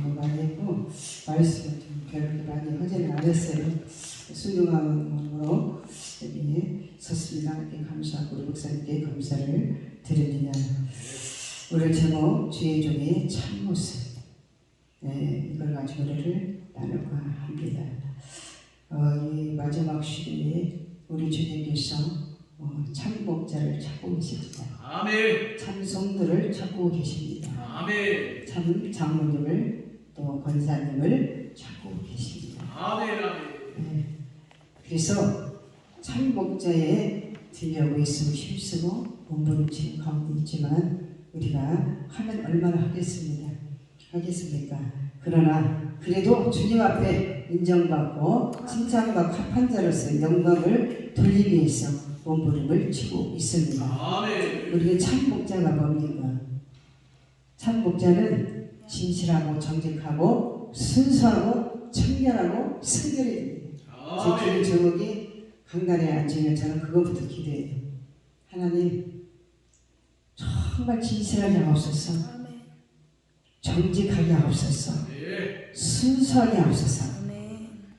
많이 했고 말씀을 좀 그렇게 많이 하지는 않았어요. 순종함으로 여기 섰습니다. 이렇게 감사하고 우리 목사님께 감사를 드립니다. 오늘 제목 주의 종의 참모습, 이걸 가지고 노래를 나눌까 합니다. 이 마지막 시기에 우리 주님께서 참목자를 찾고 계십니다. 아멘. 참 성도를 찾고 계십니다. 아멘. 참 장로님을 또 권사님을 찾고 계십니다. 아멘. 아멘. 그래서 참 목자에 들려고 있으면 힘쓰고 몸부림치는 가운데 있지만 우리가 하면 얼마나 하겠습니까? 그러나 그래도 주님 앞에 인정받고 칭찬받고 합한 자로서 영광을 돌리기 위해서 몸부림을 치고 있습니다. 아멘. 우리의 참 목자가 뭡니까? 참 목자는 진실하고 정직하고 순수하고 청결하고 성결해야 됩니다. 제 제목이 강단에 앉으면 저는 그것부터 기도해요. 하나님 정말 진실하게 하옵소서, 정직하게 하옵소서, 순수하게 하옵소서,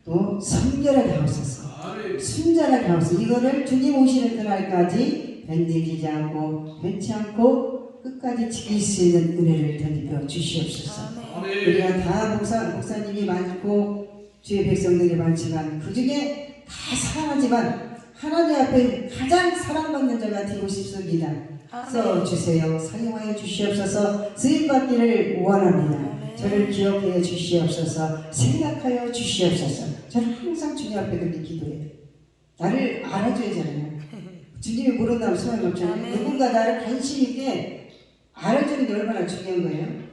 또 성결하게 하옵소서, 순전하게 하옵소서. 이거를 주님 오시는 그날까지 변질되지 않고 변치 않고 끝까지 지킬 수 있는 은혜를 덧입혀 주시옵소서. 우리가 다 목사님이 많고 주의 백성들이 많지만 그 중에 다 사랑하지만 하나님 앞에 가장 사랑받는 자가 되고 싶습니다. 써주세요. 사용하여 주시옵소서. 쓰임받기를 원합니다. 저를 기억해 주시옵소서. 생각하여 주시옵소서. 저는 항상 주님 앞에 그렇게 기도해요. 나를 알아줘야잖아요. 주님이 모른다면 소용없잖아요. 누군가 나를 관심 있게 알아주는 게 얼마나 중요한 거예요.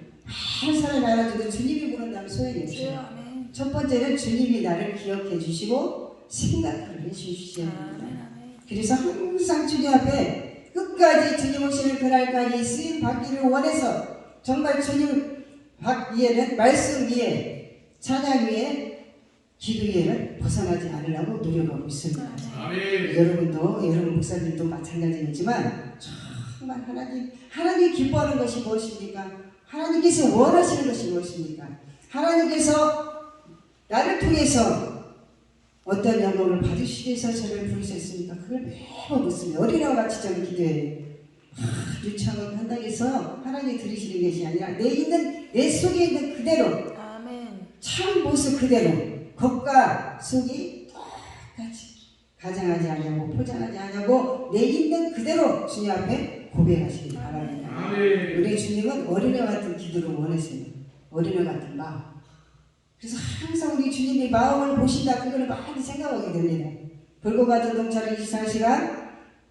많은 사람이 알아줘도 주님이 모른다면 소용이 없어요. 첫 번째는 주님이 나를 기억해 주시고 생각을 해 주셔야 됩니다. 그래서 항상 주님 앞에 끝까지 주님 오시는 그날까지 쓰임 받기를 원해서 정말 주님 위에는 말씀 위에 찬양 위에 기도 위에는 벗어나지 않으려고 노력하고 있습니다. 아멘. 여러분도 여러분 목사님도 마찬가지겠지만 정말 하나님 기뻐하는 것이 무엇입니까? 하나님께서 원하시는 것이 무엇입니까? 하나님께서 나를 통해서 어떤 영광을 받으시기 위해서 저를 부르셨습니까? 그걸 매번 묻습니다. 어린아이와 같이 저는 기도해요. 유창한 한당에서 하나님이 들으시는 것이 아니라 내 속에 있는 그대로, 참 모습 그대로, 겉과 속이 똑같이 가장하지 않냐고 포장하지 않냐고 내 있는 그대로 주님 앞에 고백하시기 바랍니다. 우리 주님은 어린애 같은 기도를 원하세요. 어린애 같은 마음. 그래서 항상 우리 주님의 마음을 보신다, 그걸 많이 생각하게 됩니다. 벌고 받은 동차를 24시간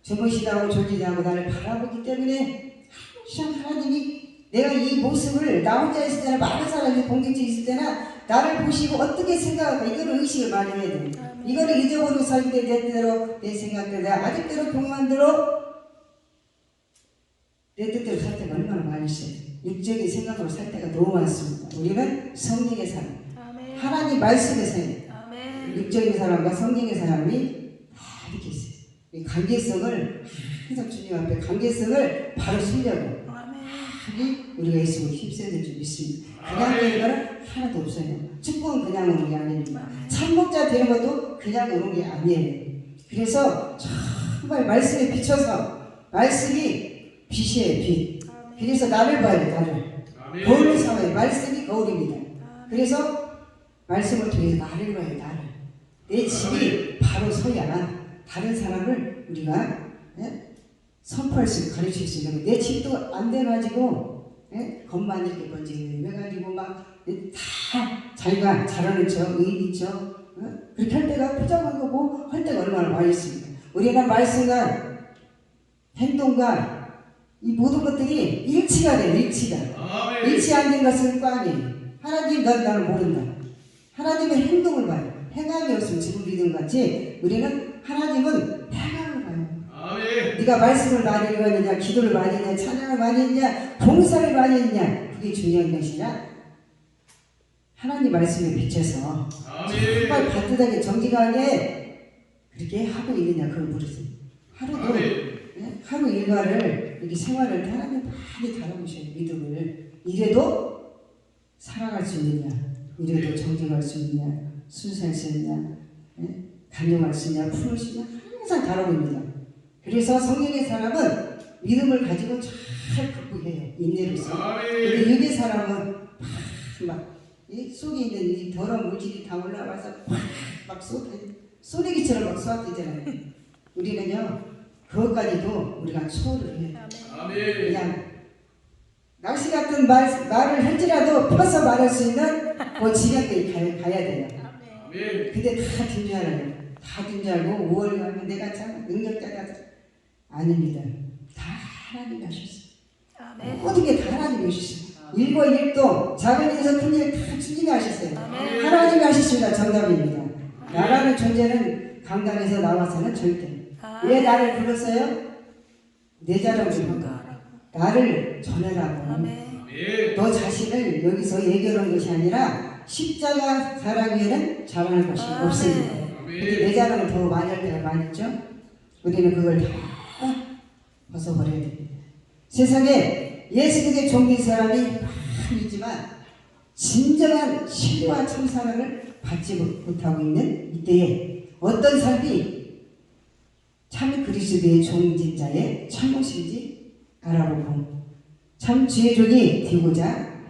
주무시다고 졸지다고 나를 바라보기 때문에 항상 하나님이 내가 이 모습을 나 혼자 있을 때나 많은 사람이 공격적이 있을 때나 나를 보시고 어떻게 생각할까, 이거를 의식을 많이 해야 됩니다. 이거를 잊어버리고 살 때 내 뜻대로, 내 생각대로, 내 아직대로 경험대로 내 뜻대로 살 때가 얼마나 많이 있어요. 육적인 생각으로 살 때가 너무 많습니다. 우리는 성령의 사람, 하나님 말씀의 사람, 육적인 사람과 성령의 사람이 다 이렇게 있어요. 이 관계성을 항상 주님 앞에 관계성을 바로 쓰려고 우리가 있으면 힘써야 될 줄 믿습니다. 그냥 되는 거는 하나도 없어요. 축복은 그냥 오는 게 아닙니다. 참목자 되는 것도 그냥 오는 게 아니에요. 그래서 정말 말씀에 비춰서, 말씀이 빛이에요, 빛. 그래서 나를 봐요, 나를. 거울을 삼아요. 말씀이 거울입니다. 그래서 말씀을 통해서 나를 봐요, 나를. 내 집이 바로 서야 다른 사람을 우리가 선포할 수, 가르칠 수 있는 거예요. 내 집도 안 돼가지고 겉만 이렇게 번지해가지고 막 다 자기가 잘하는 척, 의인 있죠. 그렇게 할 때가 포장한 거고 할 때가 얼마나 많이 있습니다. 우리가 말씀과 행동과 이 모든 것들이 일치가 돼요. 일치 안 된 것은 꽝이에요. 하나님 넌 나를 모른다. 하나님의 행동을 봐요. 행함이 없으면 지금 믿음 같이 우리는 하나님은 행함을 봐요. 네가 말씀을 많이 읽었느냐, 기도를 많이 했냐, 찬양을 많이 했냐, 봉사를 많이 했냐, 그게 중요한 것이냐, 하나님 말씀에 비춰서 정말 바뜻하게 정직하게 그렇게 하고 있느냐, 그걸 물으세요. 하루 일과를 이렇게 생활을 하나님 많이 다뤄보셔요. 믿음을. 이래도 사랑할 수 있느냐, 우리도 정직할 수 있느냐, 순수할 수 있느냐, 간용할 수 있느냐, 품을 수 있느냐 항상 다뤄봅니다. 그래서 성령의 사람은 믿음을 가지고 잘 극복해요. 인내를 써. 근데 육의 사람은 이 속에 있는 이 더러운 물질이 다 올라와서 막 쏘내기처럼 막 쏘아대잖아요. 우리는요 그것까지도 우리가 초월을 해요. 그냥 낚시 같은 말을 할지라도 펴서 말할 수 있는 그 지경까지 가야 돼요. 근데 다 din 줄 알아요. 다 din 줄 알고 5월 가면 내가 참 능력자다. 아닙니다. 다 하나님이 하셨어요. 모든 게 다 하나님이 하셨어요. 일과 일도 작은 일에서 큰 일 다 주님이 하셨어요. 하나님이 하셨습니다. 정답입니다. 나라는 존재는 강단에서 나와서는 절대. 왜 나를 불렀어요? 내 자랑을 한다. 나를 전해라고. 너 자신을 여기서 얘기하는 것이 아니라 십자가 사랑 위에는 자랑할 것이 없습니다. 근데 내 자랑을 더 많이 할 때가 많이 있죠. 우리는 그걸 다 벗어버려야 됩니다. 세상에 예수님의 종인 사람이 많이 있지만 진정한 신과 참사랑을 받지 못하고 있는 이때에 어떤 삶이 참 그리스도의 종인 자의 참 모습인지 알아보고 참 주의 종이 되고자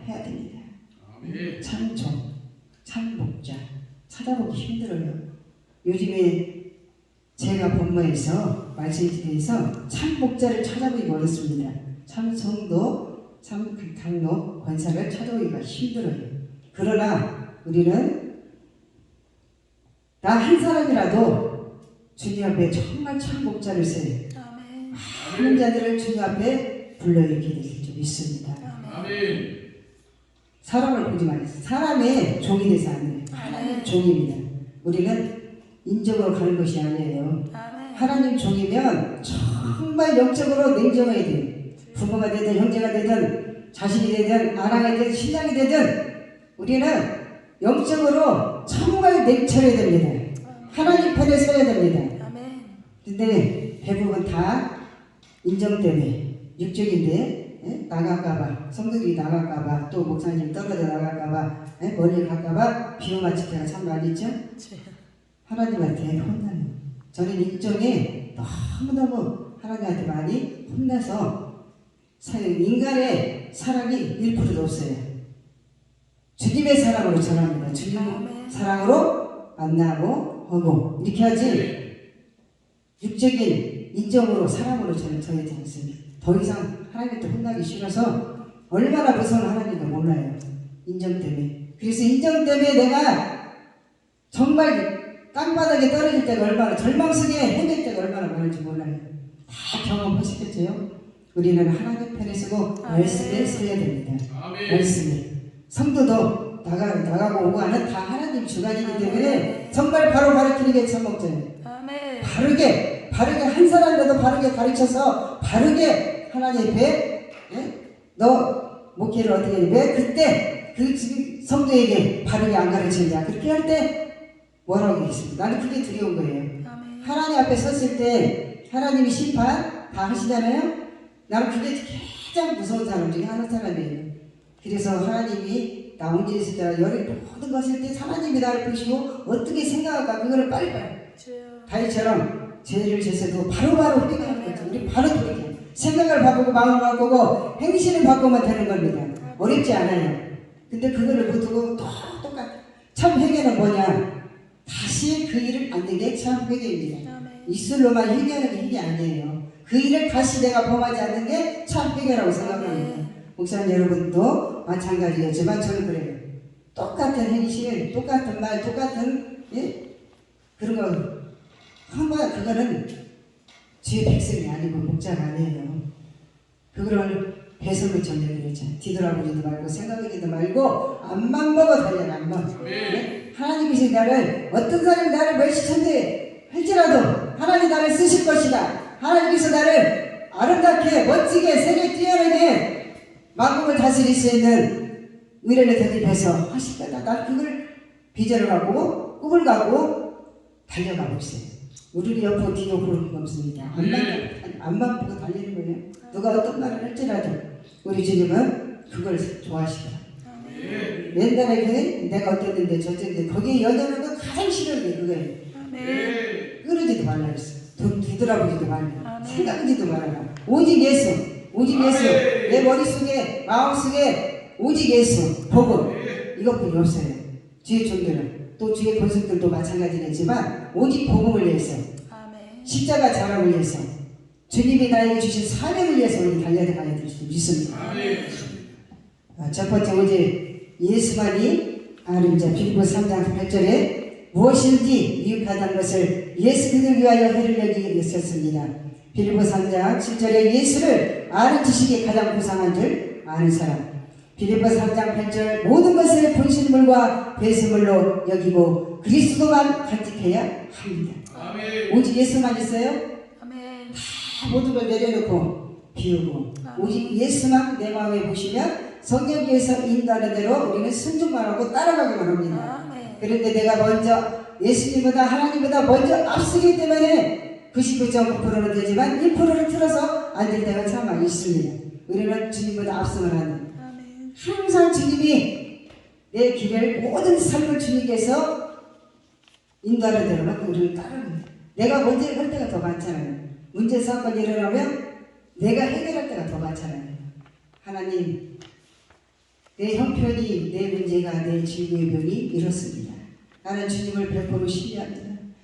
해야 됩니다. 참 종, 참 목자 찾아보기 힘들어요. 요즘에 제가 법무에서 말씀드려서 참 목자를 찾아보기 어렵습니다. 참 성도, 참 강로, 권사를 찾아보기가 힘들어요. 그러나 우리는 나 한 사람이라도 주님 앞에 정말 참 목자를 세요. 많은 자들을 주님 앞에 불러일으키게 될 줄 믿습니다. 사람을 보지 말아요. 사람의 종이 돼서 안 돼요. 하나님 종입니다. 우리는 인적으로 가는 것이 아니에요. 하나님 종이면 정말 영적으로 냉정해야 돼요. 부모가 되든 형제가 되든 자식이 되든 아랑이 되든 신랑이 되든 우리는 영적으로 정말 냉철해야 됩니다. 하나님 편에 서야 됩니다. 근데 대부분 다 인정 때문에 육적인데 나갈까봐 성도들이 나갈까봐 또 목사님 떨어져 나갈까봐 멀리 갈까봐 비유 맞출 때가 참 많이 있죠. 하나님한테 혼나요. 저는 인정에 너무너무 하나님한테 많이 혼나서 인간의 사랑이 1%도 없어요. 주님의 사랑으로 전합니다. 주님 사랑으로 만나고 하고 이렇게 하지 육적인 인정으로 사랑으로 저는 정해드렸습니다. 더 이상 하나님한테 혼나기 싫어서 얼마나 무서운 하나님인가 몰라요. 인정 때문에. 그래서 인정 때문에 내가 정말 땅바닥에 떨어질 때가 얼마나 절망 속에 헤맬 때가 얼마나 많은지 몰라요. 다 경험하시겠죠? 우리는 하나님 편에 서고 말씀에 서야 됩니다. 말씀에. 성도도 나가고 오고 하는 다 하나님 주관이기 때문에 정말 바로 가르치는 게 참 목자예요. 바르게 한 사람이라도 바르게 가르쳐서 바르게 하나님 앞에 너 목회를 어떻게 해? 왜 그때 그 지금 성도에게 바르게 안 가르치냐? 그렇게 할 때 뭐라고 하겠습니까? 나는 그게 두려운 거예요. 하나님 앞에 섰을 때 하나님이 심판 다 하시잖아요. 나는 그게 가장 무서운 사람 중에 하나 사람이에요. 그래서 하나님이 나 언제 있을 때나 열이 모든 것을 때 하나님이 나를 보시고 어떻게 생각할까 그거를 빨리빨리 다윗처럼 죄를 졌어도 바로바로 회개하는 거죠. 우리 바로 돌이켜 생각을 바꾸고 마음을 바꾸고 행실을 바꾸면 되는 겁니다. 어렵지 않아요. 근데 그거를 못하고 똑같아. 참 회개는 뭐냐? 다시 그 일을 안 되게 참 회개입니다. 입술로만 회개하는 게 회개 아니에요. 그 일을 다시 내가 범하지 않는 게 참 회개라고 생각합니다. 목사님 여러분도 마찬가지였지만 저는 그래요. 똑같은 행실, 똑같은 말, 똑같은 그런 거 한번 그거는 주의 백성이 아니고 목자가 아니에요. 그거를 배설로 전해드렸죠. 뒤돌아보지도 말고 생각하지도 말고 앞만 보고 달려라. 앞만. 하나님이신 나를 어떤 사람이 나를 멸시천대 할지라도 하나님 나를 쓰실 것이다. 하나님께서 나를 아름답게 멋지게 세계 뛰어나게 만국을 다스릴 수 있는 의뢰를 대립해서 하실 거다. 난 그걸 비전을 갖고 꿈을 갖고 달려가고 있어요. 우리는 옆으로 뒤로 그런 거 없습니다. 앞만 보고 달리는 거예요. 누가 어떤 말을 할지라도 우리 주님은 그걸 좋아하시더라. 옛날에 그 내가 어땠는데 저쨌는데 거기에 여자는 거 가장 싫은 게 그거예요. 아멘. 끊어지도 말라 했어. 뒤돌아보지도 말라. 아멘. 생각지도 말아라. 오직 예수. 오직 예수. 아멘. 내 머릿속에 마음속에 오직 예수. 복음. 이것뿐이 없어요. 주의 종교는. 또 주의 권속들도 마찬가지겠지만 오직 복음을 위해서 아멘. 십자가 자랑을 위해서 주님이 나에게 주신 사명을 위해서 우리 달려가야 될 수 믿습니다. 아멘. 첫 번째 오직 예수만이 아는 자 빌립보 3장 8절에 무엇인지 유익하다는 것을 예수 그를 위하여 해를 여기게 했었습니다. 빌립보 3장 7절에 예수를 아는 지식이 가장 고상한 줄 아는 사람. 빌립보 3장 8절 모든 것을 분신물과 배수물로 여기고 그리스도만 간직해야 합니다. 아멘. 오직 예수만 있어요? 아멘. 다 모든 걸 내려놓고 비우고 오직 예수만 내 마음에 보시면 성령께서 인도하는 대로 우리는 순종만 하고 따라가기만 합니다. 아멘. 그런데 내가 먼저 예수님보다 하나님보다 먼저 앞서기 때문에 99.9%는 되지만 1%를 틀어서 안 될 때가 참 많이 있습니다. 우리는 주님보다 앞서만 하는 아멘. 항상 주님이 내 길을 모든 삶을 주님께서 인도하는 대로만 우리는 따르는 내가 먼저 할 때가 더 많잖아요. 문제 사건이 일어나면 내가 해결할 때가 더 많잖아요. 하나님 내 형편이 내 문제가 내 질병의 병이 이렇습니다. 나는 주님을 100% 신뢰합니다.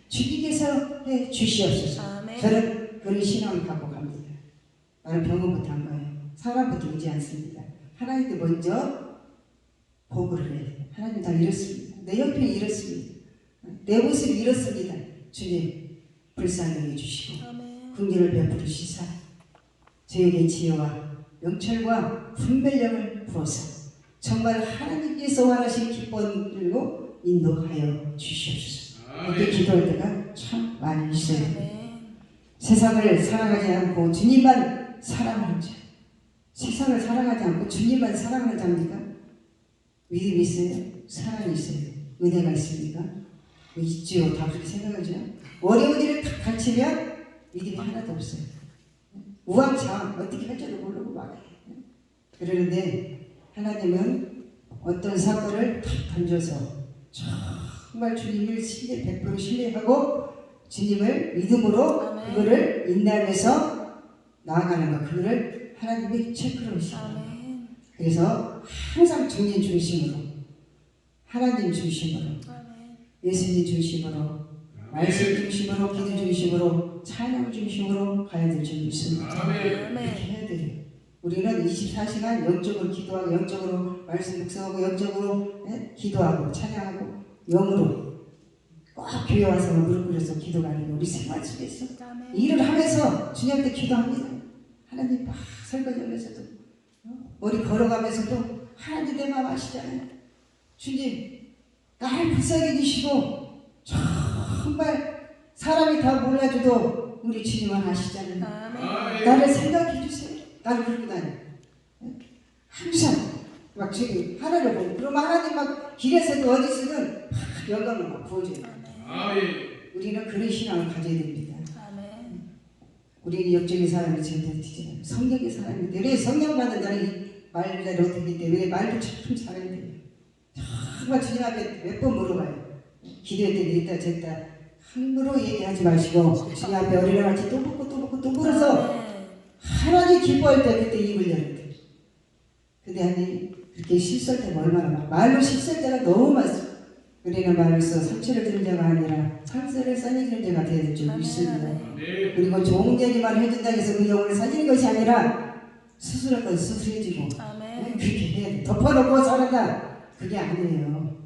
주님께서 해 주시옵소서. 아멘. 저는 그런 신앙을 갖고 갑니다. 나는 병원부터 한 거예요. 사람부터 오지 않습니다. 하나님도 먼저 보고를 해요. 하나님 나 이렇습니다. 내 형편이 이렇습니다. 내 모습이 이렇습니다. 주님 불쌍히 해주시고 아멘. 긍휼을 베푸시사 저에게 지혜와 명철과 분별력을 부어서 정말 하나님께서 원하신 기쁨을 들고 인도하여 주시옵소서. 이렇게 기도할 때가 참 많이 있어요. 아멘. 세상을 사랑하지 않고 주님만 사랑하는 자. 세상을 사랑하지 않고 주님만 사랑하는 자입니까? 믿음이 있어요? 사랑이 있어요? 은혜가 있습니까? 있지요. 다 그렇게 생각하죠. 어려운 일을 다 가르치면 믿음이 하나도 없어요. 우왕좌왕 어떻게 할 줄도 모르고 막 그러는데 하나님은 어떤 사건을 탁 던져서 정말 주님을 100% 신뢰하고 주님을 믿음으로 아멘. 그거를 인내하면서 나아가는 것 그거를 하나님이 체크를 하시고 아멘. 그래서 항상 주님 중심으로 하나님 중심으로 아멘. 예수님 중심으로 말씀 중심으로 기도 중심으로 찬양 중심으로 가야 될 줄 믿습니다. 아멘. 그렇게 아멘. 해야 돼요. 우리는 24시간 영적으로 기도하고 영적으로 말씀 묵상하고 영적으로 기도하고 찬양하고 영으로 꼭 교회 와서 무릎 꿇여서 기도가 아니고 우리 생활 속에서 아멘. 일을 하면서 주님한테 기도합니다. 하나님 막 설거지하면서도 머리 걸어가면서도 하나님 내 마음 아시잖아요. 주님 날 불쌍히 주시고 정말 사람이 다 몰라줘도 우리 주님은 아시잖아요. 아멘. 나를 생각해 주세요. 나를 그러고 다녀. 항상 막 저기 하나를 보고 그러면 하나님 막 길에서도 어디서든 막 영광을 막 부어줘요. 아멘. 우리는 그런 신앙을 가져야 됩니다. 아멘. 우리는 역적인 사람이 절대 되지 않아요. 성령의 사람인데 왜 성령 받은 자는 이 말대로 되기 때문에 말도 참 잘해야 돼요. 정말 주님 앞에 몇 번 물어봐요. 기도할 때 이랬다 저랬다 함부로 얘기하지 마시고 주님 앞에 어린아이같이 또 묻고 또 묻고 또 물어서 아멘. 하나님 기뻐할 때 그때 입을 열는데 근데 하나님 그렇게 실수할 때가 얼마나 많아. 말로 실수할 때가 너무 많습니다. 우리는 말로써 상처를 주는 자가 아니라 상처를 써내주는 자가 되어야 될 줄 믿습니다. 아멘. 그리고 좋은 얘기만 해준다고 해서 그 영혼을 살리는 것이 아니라 수술할 건 수술해주고 아멘. 그렇게 해야 돼. 덮어놓고 살았다. 그게 아니에요.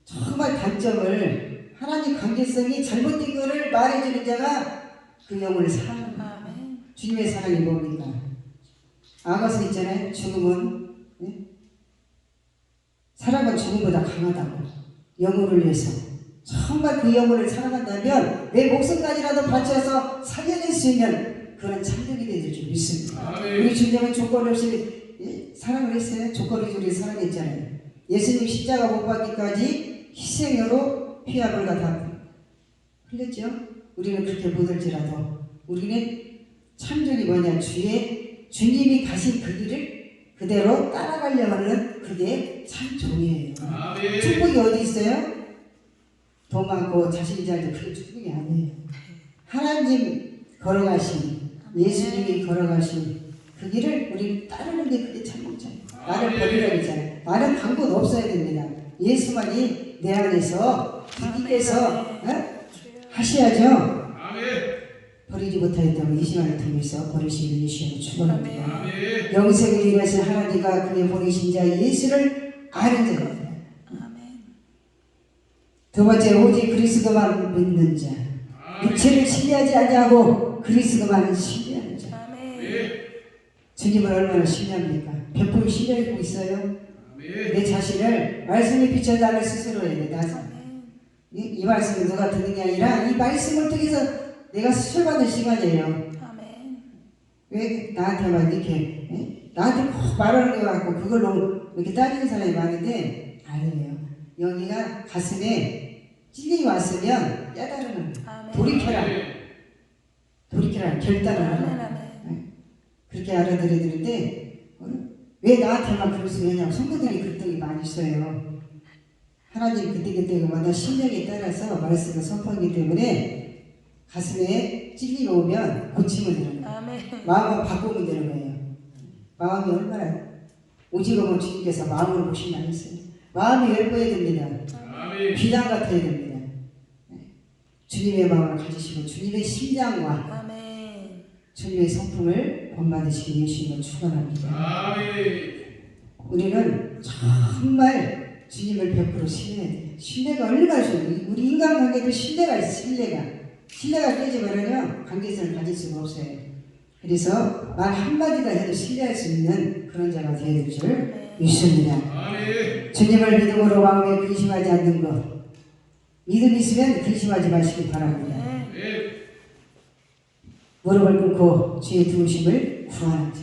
정말 단점을 하나님 관계성이 잘못된 것을 말해주는 자가 그 영혼을 사랑하는 거예요. 아멘. 주님의 사랑이 뭡니까? 아가서 있잖아요. 죽음은 사랑은 죽음보다 강하다고. 영혼을 위해서 정말 그 영혼을 사랑한다면 내 목숨까지라도 바쳐서 살려낼 수 있는 그런 참력이 되는 줄 믿습니다. 아멘. 우리 주님은 조건 없이 사랑을 했어요. 조건 없이 우리 사랑했잖아요. 예수님 십자가 못 박기까지 희생으로 피와 물과 다 흘렸죠. 우리는 그렇게 못할지라도 우리는 참적이 뭐냐 주님이 가신 그 길을 그대로 따라가려고 하는 그게 참 종이에요. 아멘. 축복이 어디 있어요? 돈 많고 자식이 잘도 그게 축복이 아니에요. 하나님 걸어가신 예수님이 걸어가신 그 길을 우리 따르는 게 그게 참 문제예요. 나를 버리라고 했잖아요. 나는 방법 없어야 됩니다. 예수만이 내 안에서 주님께서 하셔야죠. 아멘. 버리지 못하였다면 이 시간을 통해서 버리시는 예수님을 축원합니다. 아멘. 영생을 위하신 하나님과 그의 보내신 자 예수를 아는 자입니다. 아멘. 두 번째 오직 그리스도만 믿는 자. 육체를 신뢰하지 아니하고 그리스도만 신뢰하는 자. 아멘. 주님을 얼마나 신뢰합니까? 100% 신뢰하고 있어요. 아멘. 내 자신을 말씀에 비춰 나를 스스로 해야 돼. 나 아멘. 이 말씀을 누가 듣는 게 아니라 이 말씀을 통해서 내가 수술받는 시간이에요. 아멘. 왜 나한테만 이렇게 나한테 꼭 말하는 것 같고 그걸로 이렇게 따지는 사람이 많은데 아니에요. 여기가 가슴에 찔림이 왔으면 깨달으는 아멘. 돌이켜라. 돌이켜라. 결단을 아멘. 하라. 아멘. 그렇게 알아들어야 되는데 왜 나한테만 그럴 수 있냐고 성도들이 그런 적이 많이 있어요. 하나님 그때그때마다 신명에 따라서 말씀을 선포하기 때문에 가슴에 찔림이 오면 고치면 되는 거예요. 아멘. 마음을 바꾸면 되는 거예요. 마음이 얼마나 오직어머 주님께서 마음을 보시지 않으세요. 마음이 예뻐야 됩니다. 아멘. 비단 같아야 됩니다. 주님의 마음을 가지시고 주님의 심장과 아멘. 주님의 성품을 본받으시기 예수님을 축원합니다. 아멘. 우리는 정말 주님을 100% 신뢰해야 돼요. 신뢰가 얼마나 중요해요. 우리 인간관계도 신뢰가 있어요. 신뢰가 깨지면요 관계성을 가질 수가 없어요. 그래서 말 한마디다 해도 신뢰할 수 있는 그런 자가 되어야 될 줄 믿습니다. 아멘. 주님을 믿음으로 마음에 근심하지 않는 것. 믿음 있으면 근심하지 마시기 바랍니다. 아멘. 무릎을 꿇고 주의 도우심을 구하는 자.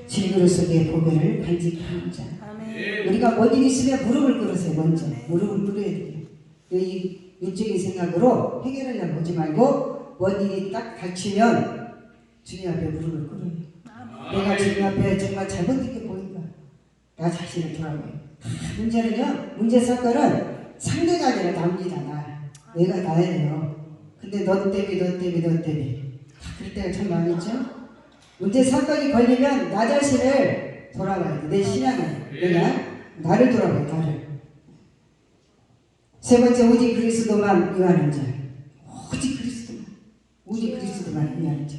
질그릇 속의 보배를 간직하는 자. 아멘. 우리가 뭔 일 있으면 무릎을 꿇으세요. 먼저 무릎을 꿇어야 돼요. 이 인적인 생각으로 해결하려고 하지 말고 뭔 일이 딱 닥치면 주님 앞에 무릎을 꿇어요. 내가 주님 앞에 정말 잘못된 게 보인다. 나 자신을 돌아봐요. 문제는요, 문제 사건은 상대가 아니라 납니다. 내가 나예요. 근데 너 때문에 그럴 때가 참 많이 있죠. 문제 사건이 걸리면 나 자신을 돌아봐야 돼. 내 신앙을 내가 나를 돌아봐요. 나를. 세 번째 오직 그리스도만 위하는 자. 오직 그리스도만 위하는 자.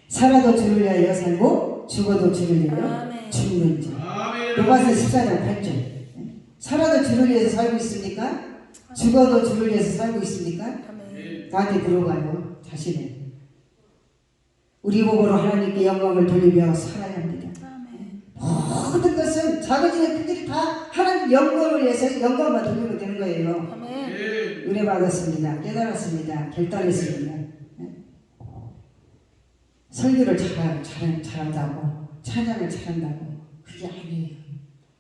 살아도 주를 위하여 살고 죽어도 주를 위하여 죽는 자. 아멘. 로마서 14장 8절. 살아도 주를 위해서 살고 있습니까? 죽어도 주를 위해서 살고 있습니까? 아멘. 나한테 물어봐요. 자신을. 우리 몸으로 하나님께 영광을 돌리며 살아야 합니다. 아멘. 모든 것은 작은 일들이 다 하나님 영광을 위해서 영광만 돌리면 되는 거예요. 아멘. 은혜 받았습니다. 깨달았습니다. 결단했습니다. 설교를 잘한다고 찬양을 잘한다고 그게 아니에요.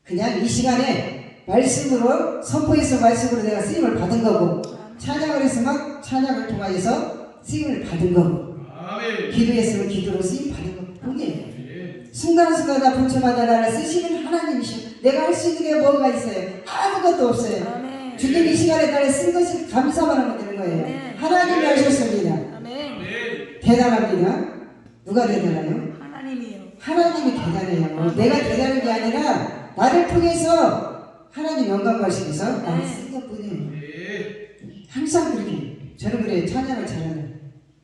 그냥 이 시간에 말씀으로 선포해서 말씀으로 내가 쓰임을 받은 거고 찬양을 해서 막 찬양을 통하여서 쓰임을 받은 거고 아멘. 기도했으면 기도로 쓰임 받은 거고 그게 예. 순간순간 분초마다 나를 쓰시는 하나님이시오. 내가 할 수 있는 게 뭐가 있어요? 아무것도 없어요. 아멘. 주님 이 시간에 나를 쓴 것을 감사만 하면 되는 거예요. 아멘. 하나님이 하셨습니다. 아멘. 아멘. 대단합니다. 누가 대단해요? 하나님이요. 하나님이 대단해요. 내가 대단한 게 아니라 나를 통해서 하나님 영광 받으시면서 나를 쓴 것뿐이에요. 예. 항상 그렇게 저는 그래요. 찬양을 잘하는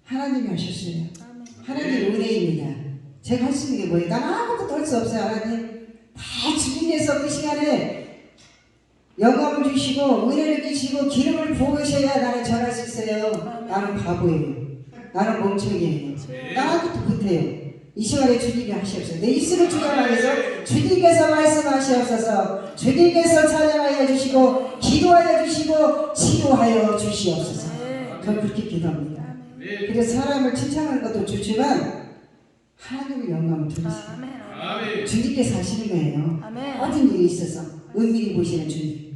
하나님이 하셨어요. 아멘. 하나님 은혜입니다. 제가 할 수 있는 게 뭐예요? 난 아무것도 할 수 없어요. 하나님 다 주님께서 그 시간에 영광을 주시고 은혜를 주시고 기름을 부으셔야 나는 전할 수 있어요. 나는 바보예요. 나는 멍청이에요. 나 아무것도 못해요. 이 시간에 주님이 하시옵소서. 내 입술을 주장하여서 주님께서 말씀하시옵소서. 주님께서 찬양하여 주시고 기도하여 주시고 치료하여 주시옵소서. 저는 그렇게 기도합니다. 그래서 사람을 칭찬하는 것도 좋지만 하나님의 영광을 돌리세요. 아멘. 아멘. 주님께서 하시는 거예요. 아멘. 모든 일이 있어서 은밀히 보시는 주님.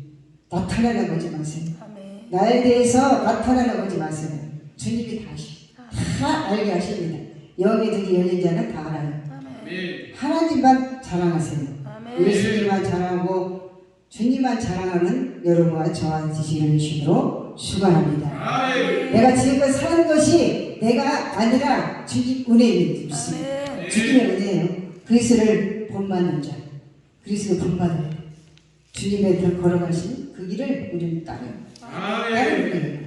나타나려고 하지 마세요. 아멘. 나에 대해서 나타나려고 하지 마세요. 주님이 다 하시고 다 알게 하십니다. 영의 눈이 열린 자는 다 알아요. 아멘. 아멘. 하나님만 자랑하세요. 아멘. 아멘. 예수님만 자랑하고 주님만 자랑하는 여러분과 저와 되시기를 주로 축원합니다. 아멘. 내가 지금껏 사는 것이 내가 아니라 주님 은혜인 믿습니다. 아멘. 주님의 은혜예요. 그리스도를 본받는 자, 그리스도 본받아야 돼. 주님의 길 걸어가신 그 길을 우리는 따르는 아멘. 거예요.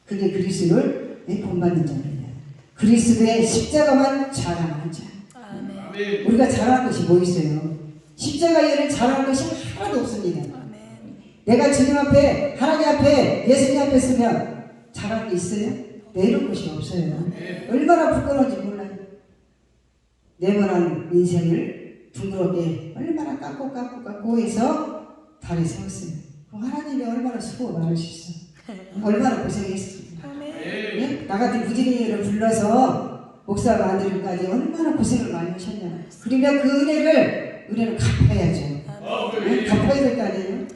그게 그리스도를 본받는 자입니다. 그리스도의 십자가만 자랑하는 자. 아멘. 아멘. 우리가 자랑할 것이 뭐 있어요? 십자가 예를 자랑할 것이 하나도 없습니다. 아멘. 내가 주님 앞에, 하나님 앞에, 예수님 앞에 서면 자랑할 게 있어요? 내놓을 것이 없어요. 얼마나 부끄러운지 몰라요. 네모난 인생을 둥그렇게 얼마나 깎고 해서 달에 세웠어요. 하나님이 얼마나 수고 많으셨어. 얼마나 고생했습니다. 아멘. 예? 나 같은 무지랭이를 불러서 목사가 아들까지 얼마나 고생을 많이 하셨냐. 그러면 그 은혜를 갚아야죠. 예? 갚아야 될 거 아니에요?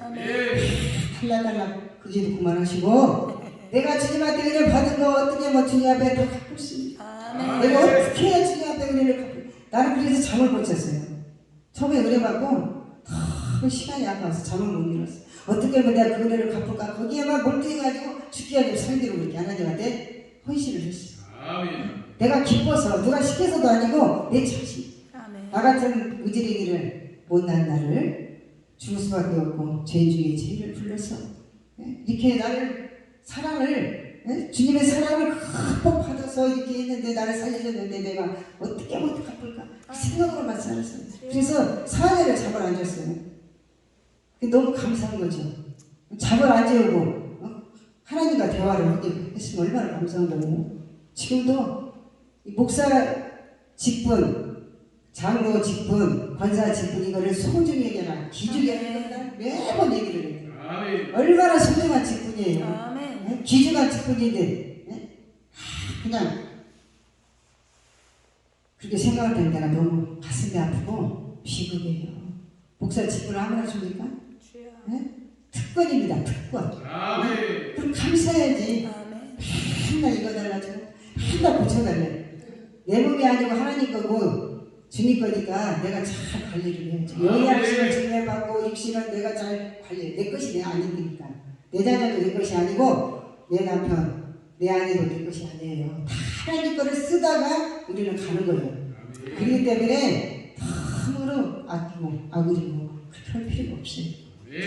탈락탈락 그지도 그만하시고 내가 주님한테 은혜 받은 거 어떻게 뭐 주님 앞에 다 갚을 수 있냐. 아멘. 내가 어떻게 해야 주님 앞에 은혜를 갚을. 나는 그래서 잠을 못 잤어요. 처음에 은혜 받고 시간이 아까워서 잠을 못 일었어. 어떻게 하면 내가 그 은혜를 갚을까. 거기에만 몰두해가지고 죽기 아니고 살기로 그렇게 하나님한테 헌신을 했어. 아멘. 내가 기뻐서 누가 시켜서도 아니고 내 자신. 아멘. 나 같은 무지랭이를 못난 나를 죽을 수밖에 없고 죄 중에 죄를 불러서 이렇게 나를 사랑을 주님의 사랑을 흠뻑 받아서 이렇게 했는데 나를 살려줬는데 내가 어떻게 갚을까 그 생각으로만 살았어요. 그래서 사내를 잡을 앉았어요. 너무 감사한 거죠. 잡을 앉으고 하나님과 대화를 하게 했으면 얼마나 감사한 거예요. 지금도 목사 직분, 장로 직분, 권사 직분 이거를 소중히 얘기하라, 기중히 얘기하라 매번 얘기를 해요. 아멘. 얼마나 소중한 직분이에요. 아멘. 귀중한 직분인데 그냥 그렇게 생각할 때 내가 너무 가슴이 아프고 비극이에요. 목사 직분을 아무나 줍니까? 주여. 특권입니다. 특권. 아멘. 그럼 감사해야지. 아멘. 맨날 이거 달라주고 맨날 고쳐달래. 내 몸이 아니고 하나님 거고 주님 거니까 내가 잘 관리를 해야지. 영양실을 증명받고 육신은 내가 잘 관리해. 내 것이 내 아니니까. 내 자녀도 내 것이 아니고 내 남편, 내 아내도 내 것이 아니에요. 다 하나님 거를 쓰다가 우리는 가는 거예요. 그렇기 때문에 너무로 아끼고 아그리고 그렇게 할 필요가 없어요.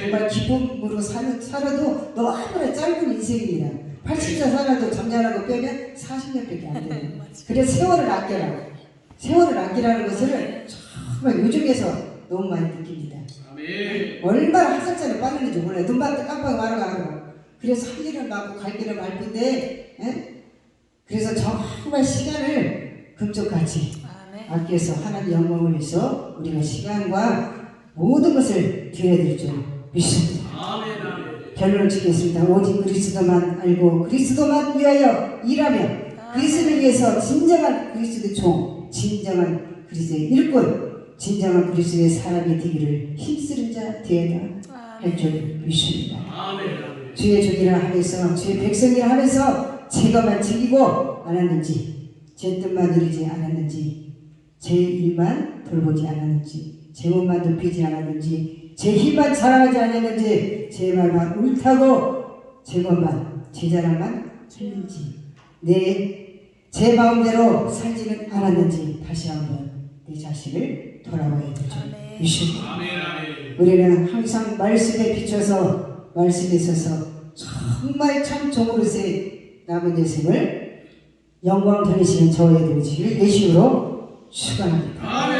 정말 기쁨으로 살아도 너무나 짧은 인생입니다. 80년 살아도 잠자라고 빼면 40년밖에 안 돼요. 그래서 세월을 아껴라. 세월을 아끼라는 것을 정말 요즘에서 너무 많이 느낍니다. 아멘. 얼마나 한 살짜리 빠르는지 몰라요. 눈밭에 깜빡 말아가고. 그래서 할 길을 막고 갈 길을 밟은데 그래서 정말 시간을 금쪽같이 아멘. 아껴서 하나님 영광을 위해서 우리가 시간과 모든 것을 드려야 될 줄 믿습니다. 아멘. 아멘. 결론을 짓겠습니다. 오직 그리스도만 알고 그리스도만 위하여 일하며 그리스도를 위해서 진정한 그리스도의 종, 진정한 그리스도의 일꾼, 진정한 그리스도의 사람이 되기를 힘쓰는 자 되어야 할 줄 믿습니다. 아멘. 주의 종이라 하면서 주의 백성이라 하면서 제가만 즐기고 않았는지 제 뜻만 누리지 않았는지 제 일만 돌보지 않았는지 제 몸만 높이지 않았는지 제 힘만 자랑하지 않았는지 제 말만 옳다고 제 것만 제 자랑만 했는지 제 마음대로 살지는 않았는지 다시 한번 내 자신을 돌아봐야 되죠. 믿습니다. 아멘. 아멘. 우리는 항상 말씀에 비춰서 말씀에 있어서 정말 참 종으로서의 남은 인생을 영광 돌리시는 저의 되시기를 예수로 축원합니다. 아멘.